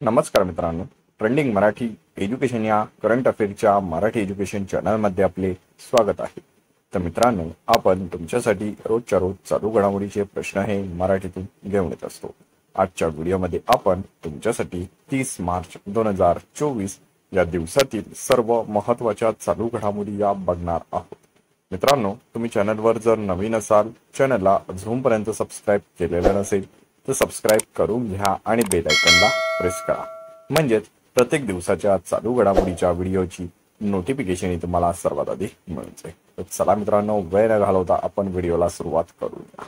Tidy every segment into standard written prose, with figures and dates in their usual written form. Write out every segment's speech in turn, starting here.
नमस्कार मित्रांनो, trending Marathi education या करंट अफेअरच्या मराठी एज्युकेशन चॅनलमध्ये आपले स्वागत आहे। तर मित्रांनो, आपण तुमच्यासाठी रोजच्या रोज चालू घडामोडीचे प्रश्न हे मराठीतून घेऊन येत असतो। आजच्या व्हिडिओमध्ये आपण तुमच्यासाठी 30 मार्च 2024 या दिवसातील सर्व महत्त्वाच्या चालू घडामोडी या बघणार आहोत। मित्रांनो, तुम्ही चॅनलवर जर नवीन असाल, चॅनलला अजूनपर्यंत सबस्क्राइब केलेलं नसेल तर सबस्क्राइब करून घ्या आणि बेल आयकॉनला प्रेस करा, म्हणजे प्रत्येक दिवसाच्या चालू घडामोडीच्या व्हिडिओची नोटिफिकेशन तुम्हाला सर्वात आधी मिळून जाईल। तर चला मित्रांनो, वेळ न घालवता आपण व्हिडिओला सुरुवात करूया।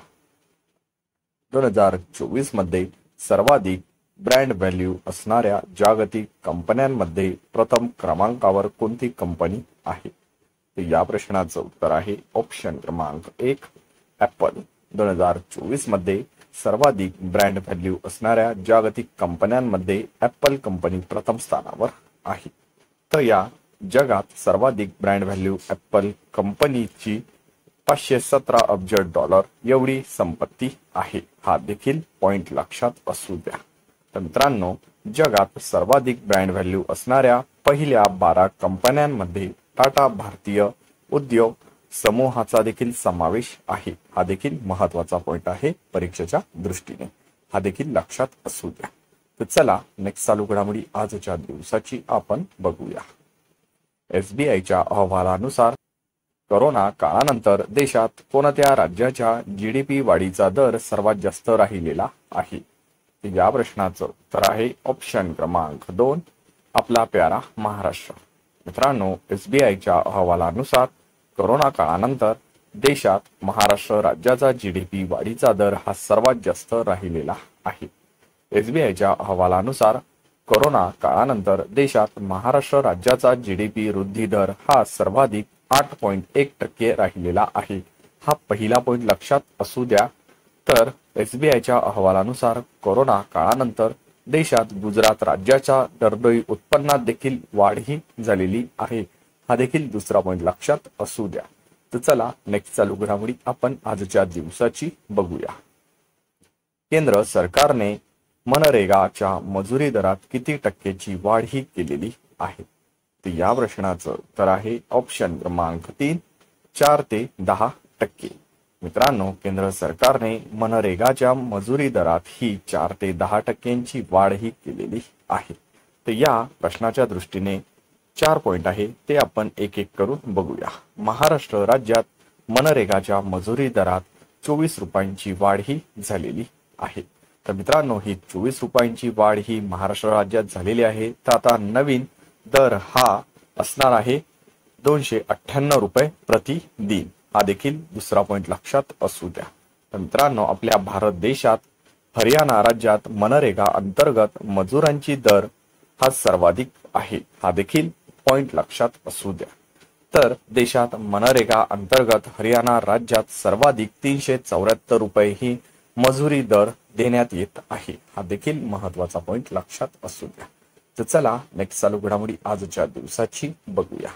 2024 मध्ये सर्वाधिक ब्रँड व्हॅल्यू असणाऱ्या जागतिक कंपन्यांमध्ये प्रथम क्रमांकावर कोणती कंपनी आहे? तर या प्रश्नाचं उत्तर आहे ऑप्शन क्रमांक 1 ॲपल। 2024 मध्ये सर्वाधिक ब्रँड व्हॅल्यू असणाऱ्या जागतिक कंपन्यांमध्ये ॲपल कंपनी प्रथम स्थानावर आहे। तर या जगात सर्वाधिक ब्रँड व्हॅल्यू ॲपल कंपनीची 517 अब्ज डॉलर एवढी संपत्ती आहे। हा देखील पॉइंट लक्षात असू द्या। तर मित्रांनो, जगात सर्वाधिक ब्रँड व्हॅल्यू असणाऱ्या पहिल्या 12 कंपन्यांमध्ये टाटा भारतीय उद्योग समूहाचा देखील समावेश आहे। हा देखील महत्त्वाचा पॉइंट आहे परीक्षेच्या दृष्टीने, हा देखील लक्षात असू द्या। तर चला नेक्स्ट चालू घडामोडी आजच्या दिवसाची आपण बघूया। SBIच्या अहवालानुसार कोरोना काळानंतर देशात कोणत्या राज्याच्या GDP वाढीचा दर सर्वात जास्त राहिलेला आहे? या प्रश्नाचं उत्तर आहे ऑप्शन क्रमांक 2 आपला प्यारा महाराष्ट्र। मित्रांनो, SBIच्या अहवालानुसार कोरोना काळानंतर देशात महाराष्ट्र राज्याचा GDP वाढीचा दर हा सर्वात जास्त राहिलेला आहे। SBIच्या अहवालानुसार कोरोना काळानंतर देशात महाराष्ट्र राज्याचा GDP वृद्धी दर हा सर्वाधिक 8.1% राहिलेला आहे। हा पहिला पॉइंट लक्षात असू द्या। तर SBIच्या अहवालानुसार कोरोना काळानंतर देशात गुजरात राज्याच्या दरडोई उत्पन्नात देखील वाढही झालेली आहे। हा देखील दुसरा पॉइंट लक्षात असू द्या। तर चला नेक्स्ट चालू घडामोडी आपण आजच्या दिवसाची बघूया। केंद्र सरकारने मनरेगाच्या मजुरी दरात किती टक्क्याची वाढ ही केलेली आहे? तर या प्रश्नाचं उत्तर आहे ऑप्शन क्रमांक 3 4 ते 10%। मित्रांनो, केंद्र सरकारने मनरेगाच्या मजुरी दरात ही 4 ते 10%ची वाढ ही केलेली आहे। तर या प्रश्नाच्या दृष्टीने 4 पॉइंट आहे ते आपण एक एक करून बघूया। महाराष्ट्र राज्यात मनरेगाच्या मजुरी दरात 24 रुपयांची वाढ ही झालेली आहे। तर मित्रांनो, ही 24 रुपयांची वाढ ही महाराष्ट्र राज्यात झालेली आहे। तर आता नवीन दर हा असणार आहे 298 रुपये प्रति दिन। हा देखील दुसरा पॉइंट लक्षात असू द्या। तर मित्रांनो, आपल्या भारत देशात हरियाणा राज्यात मनरेगा अंतर्गत मजुरांची दर हा सर्वाधिक आहे। हा देखील पॉइंट लक्षात असू द्या। तर देशात मनरेगा अंतर्गत हरियाणा राज्यात सर्वाधिक 374 रुपये ही मजुरी दर देण्यात येत आहे। हा देखील महत्त्वाचा पॉइंट लक्षात असू द्या। तर चला नेक्स्ट चालू घडामोडी आजच्या दिवसाची बघूया।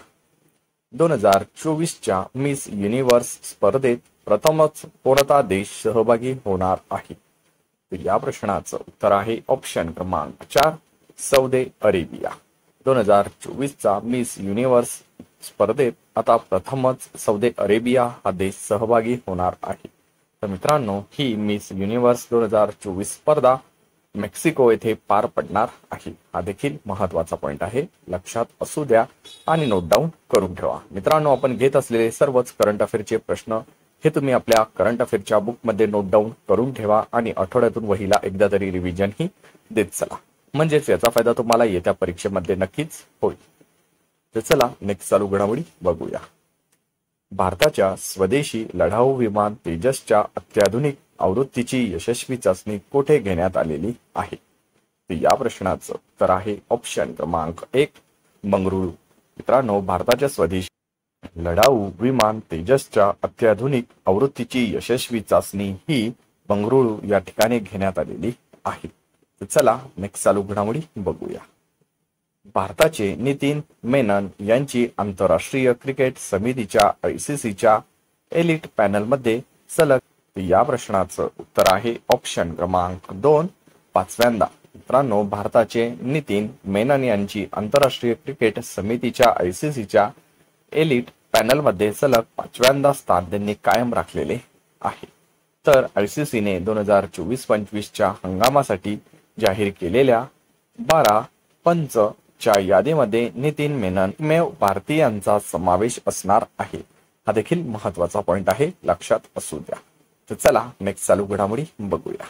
2024च्या मिस युनिव्हर्स स्पर्धेत प्रथमच कोणता देश सहभागी होणार आहे? तर या प्रश्नाचं उत्तर आहे ऑप्शन क्रमांक 4 सौदी अरेबिया। 2024चा मिस युनिव्हर्स स्पर्धेत आता प्रथमच सौदी अरेबिया हा देश सहभागी होणार आहे। तर मित्रांनो, ही मिस युनिव्हर्स 2024 स्पर्धा मेक्सिको येथे पार पडणार आहे। हा देखील महत्त्वाचा पॉइंट आहे, लक्षात असू द्या आणि नोट डाऊन करून ठेवा। मित्रांनो, आपण घेत असलेले सर्वच करंट अफेअरचे प्रश्न हे तुम्ही आपल्या करंट अफेअरच्या बुकमध्ये नोट डाऊन करून ठेवा आणि आठवड्यातून वहीला एकदा तरी रिव्हिजन ही देत चला, म्हणजेच याचा फायदा तुम्हाला येत्या परीक्षेमध्ये नक्कीच होईल। तर चला नेक्स्ट चालू घडामोडी बघूया। भारताच्या स्वदेशी लढाऊ विमान तेजसच्या अत्याधुनिक आवृत्तीची यशस्वी चाचणी कोठे घेण्यात आलेली आहे? तर या प्रश्नाचं उत्तर आहे ऑप्शन क्रमांक 1 बंगळुरू। मित्रांनो, भारताच्या स्वदेशी लढाऊ विमान तेजसच्या अत्याधुनिक आवृत्तीची यशस्वी चाचणी ही बंगळुरू या ठिकाणी घेण्यात आलेली आहे। तर चला नेक्स्ट चालू घडामोडी बघूया। भारताचे नितीन मेनन यांची आंतरराष्ट्रीय क्रिकेट समितीच्या ICCच्या एलिट पॅनलमध्ये सलग। या प्रश्नाचं उत्तर आहे ऑप्शन क्रमांक 2 पाचव्यांदा। मित्रांनो, भारताचे नितीन मेनन यांची आंतरराष्ट्रीय क्रिकेट समितीच्या ICCच्या एलिट पॅनलमध्ये सलग 5व्यांदा स्थान त्यांनी कायम राखलेले आहे. तर ICCने 2024-25च्या हंगामासाठी जाहीर केलेल्या 12 पंचच्या यादीमध्ये नितीन मेनन एकमेव भारतीयांचा समावेश असणार आहे. हा देखील महत्वाचा पॉइंट आहे, लक्षात असू द्या. तर चला नेक्स्ट चालू घडामोडी बघूया.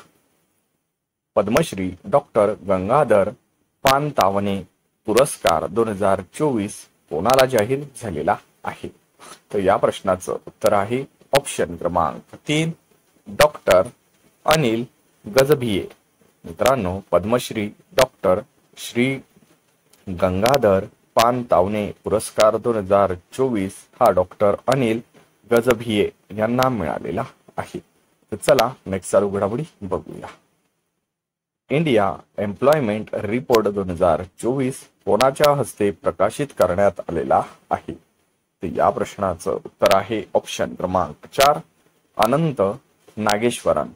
पद्मश्री डॉक्टर गंगाधर पानतावणे पुरस्कार 2024 कोणाला जाहीर झालेला आहे? तर या प्रश्नाचं उत्तर आहे ऑप्शन क्रमांक 3 डॉक्टर अनिल गजभिये. मित्रांनो, पद्मश्री डॉक्टर श्री गंगाधर पानतावणे पुरस्कार 2024 हा डॉक्टर अनिल गजभिये यांना मिळालेला आहे. तर चला नेक्स्ट चालू घडामोडी बघूया. इंडिया एम्प्लॉयमेंट रिपोर्ट 2024 कोणाच्या हस्ते प्रकाशित करण्यात आलेला आहे? तर या प्रश्नाचं उत्तर आहे ऑप्शन क्रमांक 4 अनंत नागेश्वरन.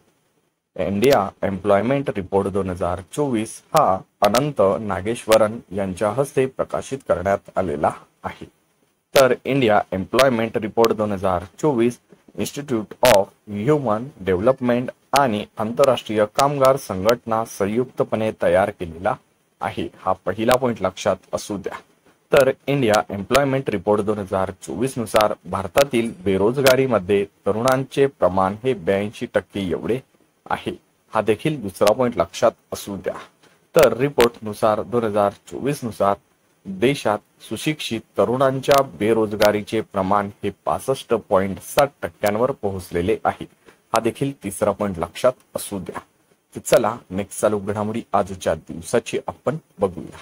इंडिया एम्प्लॉयमेंट रिपोर्ट 2024 हा अनंत नागेश्वरन यांच्या हस्ते प्रकाशित करण्यात आलेला आहे. तर India employment report 2024 institute of human development आणि आंतरराष्ट्रीय कामगार संघटना संयुक्तपणे तयार केलेला आहे. हा पहिला पॉइंट लक्षात असू द्या. तर इंडिया एम्प्लॉयमेंट रिपोर्ट 2024 नुसार भारतातील बेरोजगारीमध्ये तरुणांचे प्रमाण हे 82% एवढे आहे. हा देखील दुसरा पॉइंट लक्षात असू द्या. तर रिपोर्ट नुसार 2024 नुसार देशात सुशिक्षित तरुणांच्या बेरोजगारीचे प्रमाण हे 65.7% पोहोचलेले आहे. हा देखील तिसरा पॉइंट लक्षात असू द्या. तर चला नेक्स्ट चालू घडामोडी आजच्या दिवसाची आपण बघूया.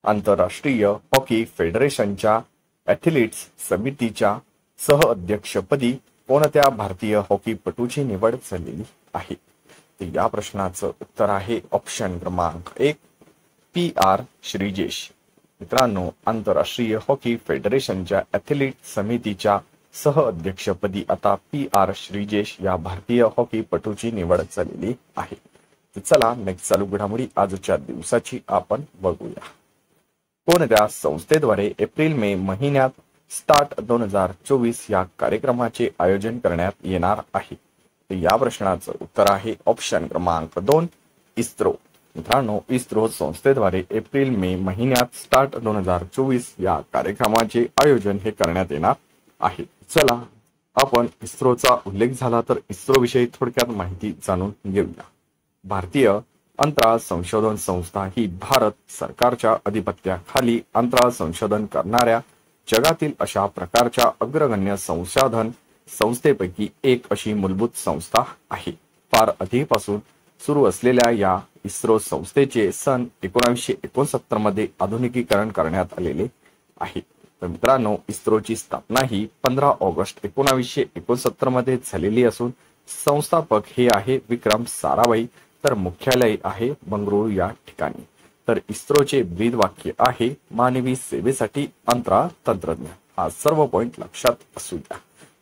आंतरराष्ट्रीय हॉकी फेडरेशनच्या ॲथलीट्स समितीच्या सहअध्यक्षपदी कोणत्या भारतीय हॉकीपटूची निवड झालेली आहे? तर या प्रश्नाचं उत्तर आहे ऑप्शन क्रमांक 1 PR श्रीजेश. मित्रांनो, आंतरराष्ट्रीय हॉकी फेडरेशनच्या ॲथलीट समितीच्या सहअध्यक्षपदी आता PR श्रीजेश या भारतीय हॉकीपटूची निवड झालेली आहे. तर चला नेक्स्ट चालू घडामोडी आजच्या दिवसाची आपण बघूया. कोणत्या संस्थेद्वारे एप्रिल-मे महिन्यात स्टार्ट 2024 या कार्यक्रमाचे आयोजन करण्यात येणार आहे? तर या प्रश्नाचं उत्तर आहे ऑप्शन क्रमांक 2 इस्रो. मित्रांनो, इस्रो संस्थेद्वारे एप्रिल-मे महिन्यात स्टार्ट 2024 या कार्यक्रमाचे आयोजन हे करण्यात येणार आहे. चला आपण इस्रोचा उल्लेख झाला तर इस्रो विषयी थोडक्यात माहिती जाणून घेऊया. भारतीय अंतराळ संशोधन संस्था ही भारत सरकारच्या अधिपत्याखाली अंतराळ संशोधन करणाऱ्या जगातील अशा प्रकारच्या अग्रगण्य संशोधन संस्थेपैकी एक अशी मूलभूत संस्था आहे. फार आधीपासून सुरू असलेल्या या इस्रो संस्थेचे सन 1969 मध्ये आधुनिकीकरण करण्यात आलेले आहे. तर मित्रांनो, इस्रोची स्थापना ही 15 ऑगस्ट 1969 मध्ये झालेली असून संस्थापक हे आहे विक्रम साराभाई. तर मुख्यालय आहे बंगळुरू या ठिकाणी. तर इस्रोचे ब्रीद वाक्य आहे मानवी सेवेसाठी अंतराळ तंत्रज्ञान. हा सर्व पॉइंट लक्षात असू द्या.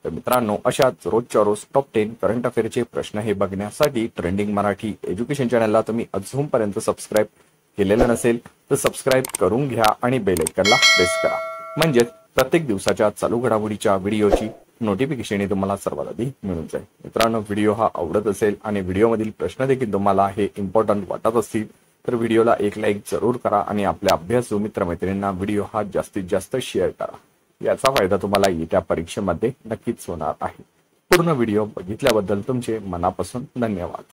तर मित्रांनो, अशाच रोजच्या रोज टॉप 10 करंट अफेअरचे प्रश्न हे बघण्यासाठी ट्रेंडिंग मराठी एज्युकेशन चॅनलला तुम्ही अजूनपर्यंत सबस्क्राईब केलेलं नसेल तर सबस्क्राईब करून घ्या आणि बेल आयकॉनला प्रेस करा. म्हणजेच प्रत्येक दिवसाच्या चालू घडामोडीच्या व्हिडिओची नोटिफिकेशन तुम्हाला सर्वात आधी मिळून जाईल. मित्रांनो, व्हिडिओ हा आवडत असेल आणि व्हिडिओमधील प्रश्न देखील तुम्हाला हे इम्पॉर्टंट वाटत असतील तर व्हिडिओला एक लाईक जरूर करा आणि आपल्या अभ्यासू मित्रमैत्रिणींना व्हिडिओ हा जास्तीत जास्त शेअर करा. याचा फायदा तुम्हाला येत्या परीक्षेमध्ये नक्कीच होणार आहे. पूर्ण व्हिडिओ बघितल्याबद्दल तुमचे मनापासून धन्यवाद.